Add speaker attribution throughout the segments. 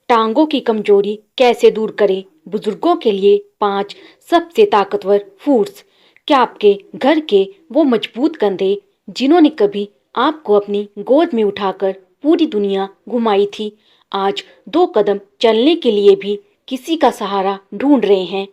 Speaker 1: टांगों की कमजोरी कैसे दूर करें? बुजुर्गों के लिए 5 सबसे ताकतवर फूड्स। क्या आपके घर के वो मजबूत कंधे जिन्होंने कभी आपको अपनी गोद में उठाकर पूरी दुनिया घुमाई थी, आज 2 कदम चलने के लिए भी किसी का सहारा ढूंढ रहे हैं?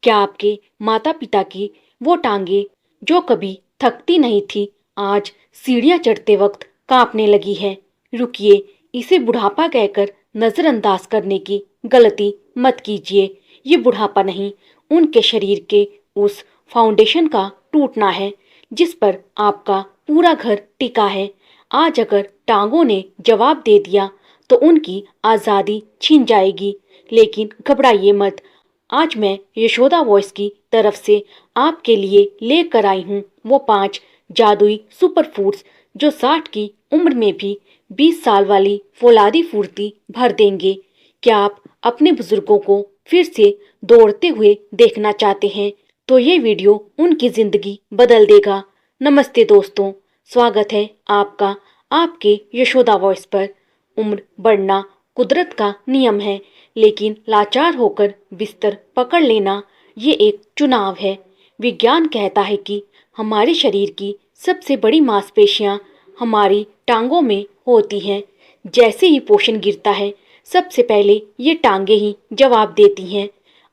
Speaker 1: क्या आपके माता पिता की वो टांगे जो कभी थकती नहीं थी, आज सीढ़ियां चढ़ते वक्त कांपने लगी है? रुकिए, इसे बुढ़ापा कहकर नजरअंदाज करने की गलती मत कीजिए। ये बुढ़ापा नहीं, उनके शरीर के उस फाउंडेशन का टूटना है जिस पर आपका पूरा घर टिका है। आज अगर टांगों ने जवाब दे दिया तो उनकी आज़ादी छीन जाएगी। लेकिन घबराइए मत, आज मैं यशोदा वॉइस की तरफ से आपके लिए लेकर आई हूँ वो 5 जादुई सुपर फूड्स जो 60 की उम्र में भी 20 साल वाली फौलादी फुर्ती भर देंगे। क्या आप अपने बुजुर्गों को फिर से दौड़ते हुए देखना चाहते हैं? तो ये वीडियो उनकी जिंदगी बदल देगा। नमस्ते दोस्तों, स्वागत है आपका आपके यशोदा वॉइस पर। उम्र बढ़ना कुदरत का नियम है, लेकिन लाचार होकर बिस्तर पकड़ लेना ये एक चुनाव है। विज्ञान कहता है कि हमारे शरीर की सबसे बड़ी मांसपेशियां हमारी टांगों में होती हैं। जैसे ही पोषण गिरता है, सबसे पहले ये टांगे ही जवाब देती हैं।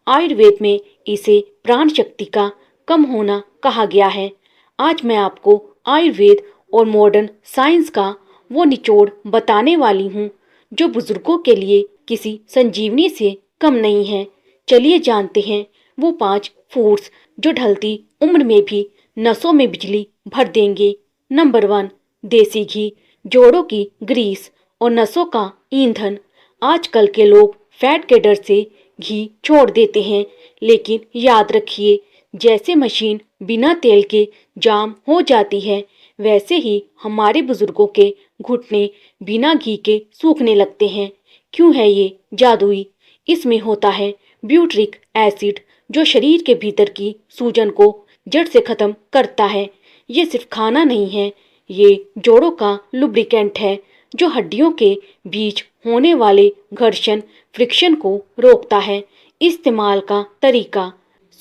Speaker 1: आयुर्वेद में इसे प्राण शक्ति का कम होना कहा गया है। आज मैं आपको आयुर्वेद और मॉडर्न साइंस का वो निचोड़ बताने वाली हूँ जो बुजुर्गों के लिए किसी संजीवनी से कम नहीं है। चलिए जानते हैं वो 5 फूड्स जो ढलती उम्र में भी नसों में बिजली भर देंगे। नंबर 1, देसी घी, जोड़ों की ग्रीस और नसों का ईंधन। आजकल के लोग फैट के डर से घी छोड़ देते हैं, लेकिन याद रखिए, जैसे मशीन बिना तेल के जाम हो जाती है, वैसे ही हमारे बुजुर्गों के घुटने बिना घी के सूखने लगते हैं। क्यों है ये जादुई? इसमें होता है ब्यूट्रिक एसिड जो शरीर के भीतर की सूजन को जड़ से खत्म करता है। ये सिर्फ खाना नहीं है, ये जोड़ों का लुब्रिकेंट है जो हड्डियों के बीच होने वाले घर्षण फ्रिक्शन को रोकता है। इस्तेमाल का तरीका: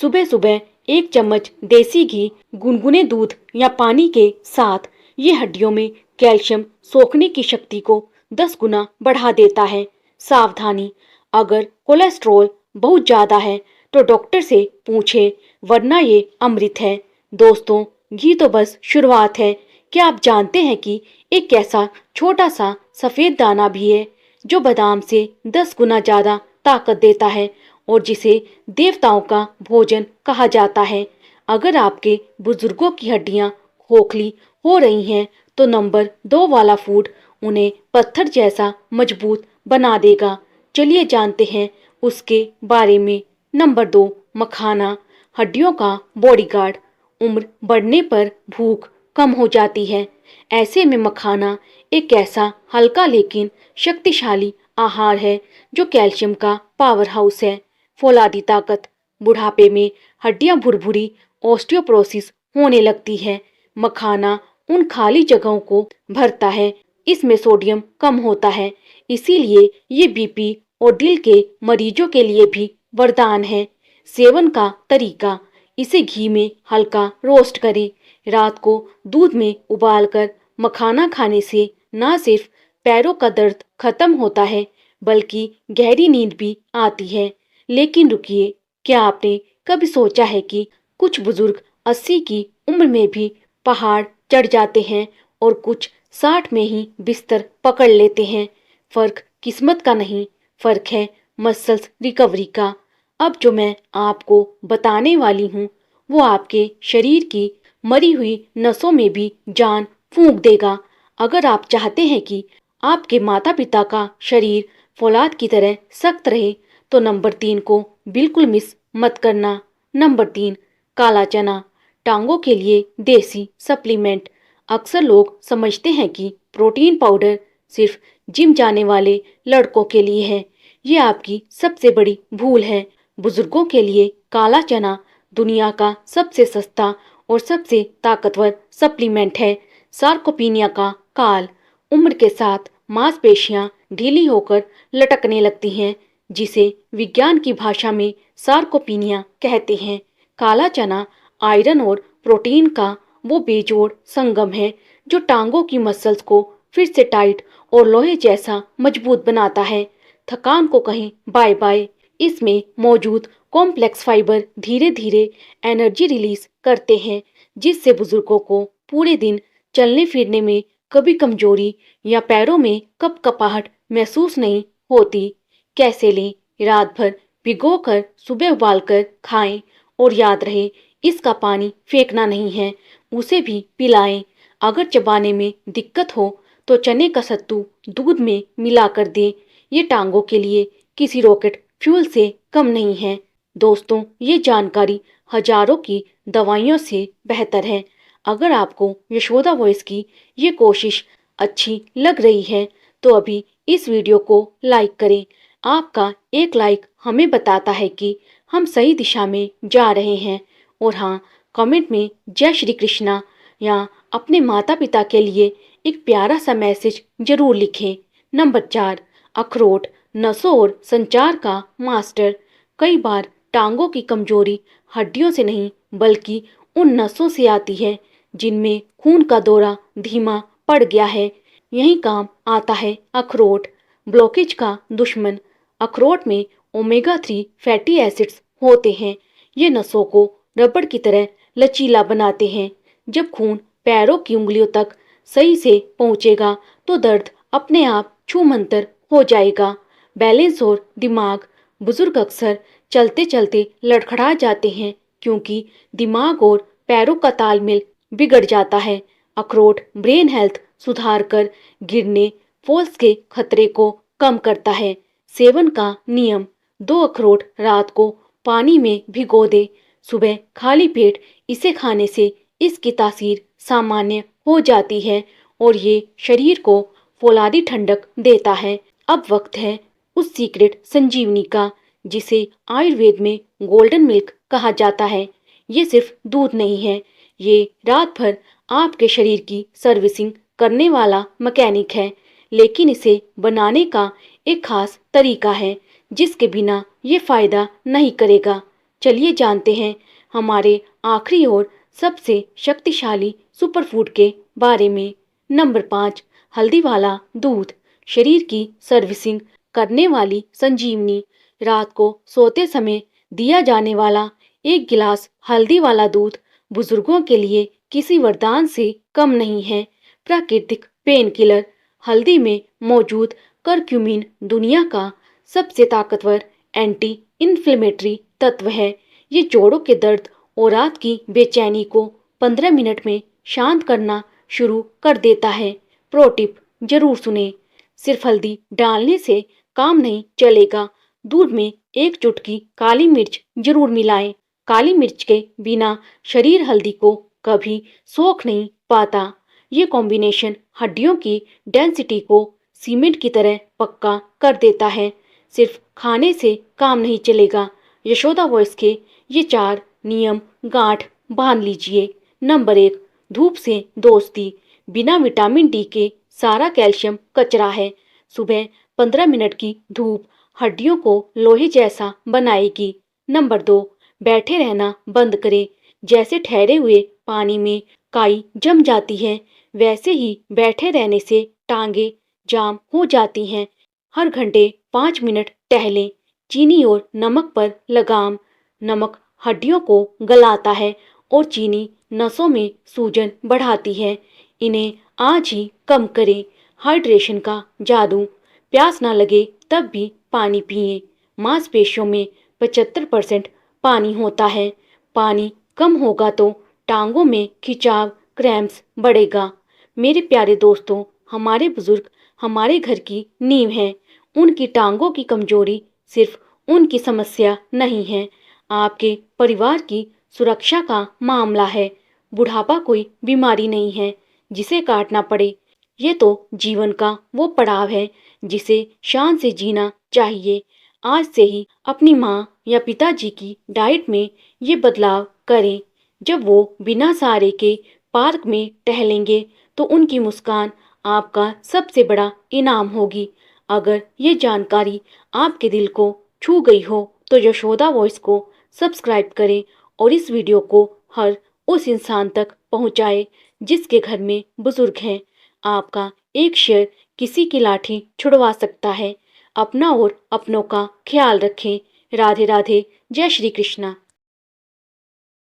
Speaker 1: सुबह सुबह 1 चम्मच देसी घी गुनगुने दूध या पानी के साथ। ये हड्डियों में कैल्शियम सोखने की शक्ति को 10 गुना बढ़ा देता है। सावधानी: अगर कोलेस्ट्रॉल बहुत ज़्यादा है तो डॉक्टर से पूछें, वरना ये अमृत है। दोस्तों, घी तो बस शुरुआत है। क्या आप जानते हैं कि एक ऐसा छोटा सा सफ़ेद दाना भी है जो बादाम से 10 गुना ज़्यादा ताकत देता है और जिसे देवताओं का भोजन कहा जाता है? अगर आपके बुजुर्गों की हड्डियां खोखली हो रही हैं तो नंबर 2 वाला फूड उन्हें पत्थर जैसा मजबूत बना देगा। चलिए जानते हैं उसके बारे में। नंबर 2, मखाना, हड्डियों का बॉडीगार्ड। उम्र बढ़ने पर भूख कम हो जाती है, ऐसे में मखाना एक ऐसा हल्का लेकिन शक्तिशाली आहार है जो कैल्शियम का पावर हाउस है। फौलादी ताकत: बुढ़ापे में हड्डियां भुरभुरी, ऑस्टियोपोरोसिस होने लगती है। मखाना उन खाली जगहों को भरता है। इसमें सोडियम कम होता है, इसीलिए ये बीपी और दिल के मरीजों के लिए भी वरदान है। सेवन का तरीका: इसे घी में हल्का रोस्ट करें। रात को दूध में उबालकर मखाना खाने से न सिर्फ पैरों का दर्द खत्म होता है, बल्कि गहरी नींद भी आती है। लेकिन रुकिए, क्या आपने कभी सोचा है कि कुछ बुजुर्ग 80 की उम्र में भी पहाड़ चढ़ जाते हैं और कुछ 60 में ही बिस्तर पकड़ लेते हैं? फर्क किस्मत का नहीं, फर्क है मसल्स रिकवरी का। अब जो मैं आपको बताने वाली हूँ वो आपके शरीर की मरी हुई नसों में भी जान फूंक देगा। अगर आप चाहते हैं कि आपके माता पिता का शरीर फौलाद की तरह सख्त रहे तो नंबर 3 को बिल्कुल मिस मत करना। नंबर 3, काला चना, टांगों के लिए देसी सप्लीमेंट। अक्सर लोग समझते हैं कि प्रोटीन पाउडर सिर्फ जिम जाने वाले लड़कों के लिए है। ये आपकी सबसे बड़ी भूल है। बुजुर्गों के लिए काला चना दुनिया का सबसे सस्ता और सबसे ताकतवर सप्लीमेंट है। सार्कोपीनिया का काल: उम्र के साथ मांसपेशियां ढीली होकर लटकने लगती हैं, जिसे विज्ञान की भाषा में सार्कोपीनिया कहते हैं। काला चना आयरन और प्रोटीन का वो बेजोड़ संगम है जो टांगों की मसल्स को फिर से टाइट और लोहे जैसा मजबूत बनाता है। थकान को कहें बाय बाय। इसमें मौजूद कॉम्प्लेक्स फाइबर धीरे धीरे एनर्जी रिलीज करते हैं, जिससे बुजुर्गों को पूरे दिन चलने फिरने में कभी कमजोरी या पैरों में कपकपाहट महसूस नहीं होती। कैसे लें? रात भर भिगोकर सुबह उबालकर खाएं और याद रहे इसका पानी फेंकना नहीं है, उसे भी पिलाएं। अगर चबाने में दिक्कत हो तो चने का सत्तू दूध में मिलाकर दें। ये टांगों के लिए किसी रॉकेट फ्यूल से कम नहीं है। दोस्तों, ये जानकारी हजारों की दवाइयों से बेहतर है। अगर आपको यशोदा वॉइस की ये कोशिश अच्छी लग रही है तो अभी इस वीडियो को लाइक करें। आपका एक लाइक हमें बताता है कि हम सही दिशा में जा रहे हैं। और हाँ, कमेंट में जय श्री कृष्णा या अपने माता पिता के लिए एक प्यारा सा मैसेज जरूर लिखें। नंबर 4, अखरोट नसों और संचार का मास्टर। कई बार टांगों की कमजोरी हड्डियों से नहीं बल्कि उन नसों से आती है जिनमें खून का दौरा धीमा पड़ गया है। यही काम आता है अखरोट, ब्लॉकेज का दुश्मन। अखरोट में ओमेगा 3 फैटी एसिड्स होते हैं। ये नसों को रबड़ की तरह लचीला बनाते हैं। जब खून पैरों की उंगलियों तक सही से पहुंचेगा तो दर्द अपने आप छूमंतर हो जाएगा। बैलेंस और दिमाग। बुजुर्ग अक्सर चलते चलते लड़खड़ा जाते हैं क्योंकि दिमाग और पैरों का तालमेल बिगड़ जाता है। अखरोट ब्रेन हेल्थ सुधार कर गिरने फॉल्स के खतरे को कम करता है। सेवन का नियम। 2 अखरोट रात को पानी में भिगो दे। सुबह खाली पेट इसे खाने से इसकी तासीर सामान्य हो जाती है और ये शरीर को फौलादी ठंडक देता है। अब वक्त है उस सीक्रेट संजीवनी का जिसे आयुर्वेद में गोल्डन मिल्क कहा जाता है। ये सिर्फ दूध नहीं है, ये रात भर आपके शरीर की सर्विसिंग करने वाला मैकेनिक है। लेकिन इसे बनाने का एक खास तरीका है जिसके बिना ये फायदा नहीं करेगा। चलिए जानते हैं हमारे आखिरी और सबसे शक्तिशाली सुपरफूड के बारे में। नंबर 5, हल्दी वाला दूध। शरीर की सर्विसिंग करने वाली संजीवनी। रात को सोते समय दिया जाने वाला एक गिलास हल्दी वाला दूध बुजुर्गों के लिए किसी वरदान से कम नहीं है। प्राकृतिक पेन किलर। हल्दी में मौजूद करक्यूमिन दुनिया का सबसे ताकतवर एंटी इन्फ्लेमेटरी तत्व है। ये जोड़ों के दर्द और रात की बेचैनी को 15 मिनट में शांत करना शुरू कर देता है। प्रो टिप जरूर सुने। सिर्फ हल्दी डालने से काम नहीं चलेगा। दूध में एक चुटकी काली मिर्च जरूर मिलाएं। काली मिर्च के बिना शरीर हल्दी को कभी सोख नहीं पाता। ये कॉम्बिनेशन हड्डियों की डेंसिटी को सीमेंट की तरह पक्का कर देता है। सिर्फ खाने से काम नहीं चलेगा। यशोदा वॉइस के ये 4 नियम गांठ बांध लीजिए। नंबर 1, धूप से दोस्ती। बिना विटामिन डी के सारा कैल्शियम कचरा है। सुबह 15 मिनट की धूप हड्डियों को लोहे जैसा बनाएगी। नंबर 2, बैठे रहना बंद करें। जैसे ठहरे हुए पानी में काई जम जाती है वैसे ही बैठे रहने से टांगे जाम हो जाती हैं। हर घंटे 5 मिनट टहलें। चीनी और नमक पर लगाम। नमक हड्डियों को गलाता है और चीनी नसों में सूजन बढ़ाती है। इन्हें आज ही कम करें। हाइड्रेशन का जादू। प्यास ना लगे तब भी पानी पिएं। मांसपेशियों में 75% पानी होता है। पानी कम होगा तो टांगों में खिंचाव क्रैम्प्स बढ़ेगा। मेरे प्यारे दोस्तों, हमारे बुजुर्ग हमारे घर की नींव हैं। उनकी टांगों की कमजोरी सिर्फ उनकी समस्या नहीं है, आपके परिवार की सुरक्षा का मामला है। बुढ़ापा कोई बीमारी नहीं है जिसे काटना पड़े। ये तो जीवन का वो पड़ाव है जिसे शान से जीना चाहिए। आज से ही अपनी माँ या पिताजी की डाइट में ये बदलाव करें। जब वो बिना सहारे के पार्क में टहलेंगे तो उनकी मुस्कान आपका सबसे बड़ा इनाम होगी। अगर ये जानकारी आपके दिल को छू गई हो तो यशोदा वॉइस को सब्सक्राइब करें और इस वीडियो को हर उस इंसान तक पहुंचाएं जिसके घर में बुजुर्ग हैं। आपका एक शेयर किसी की लाठी छुड़वा सकता है। अपना और अपनों का ख्याल रखें। राधे राधे। जय श्री कृष्णा।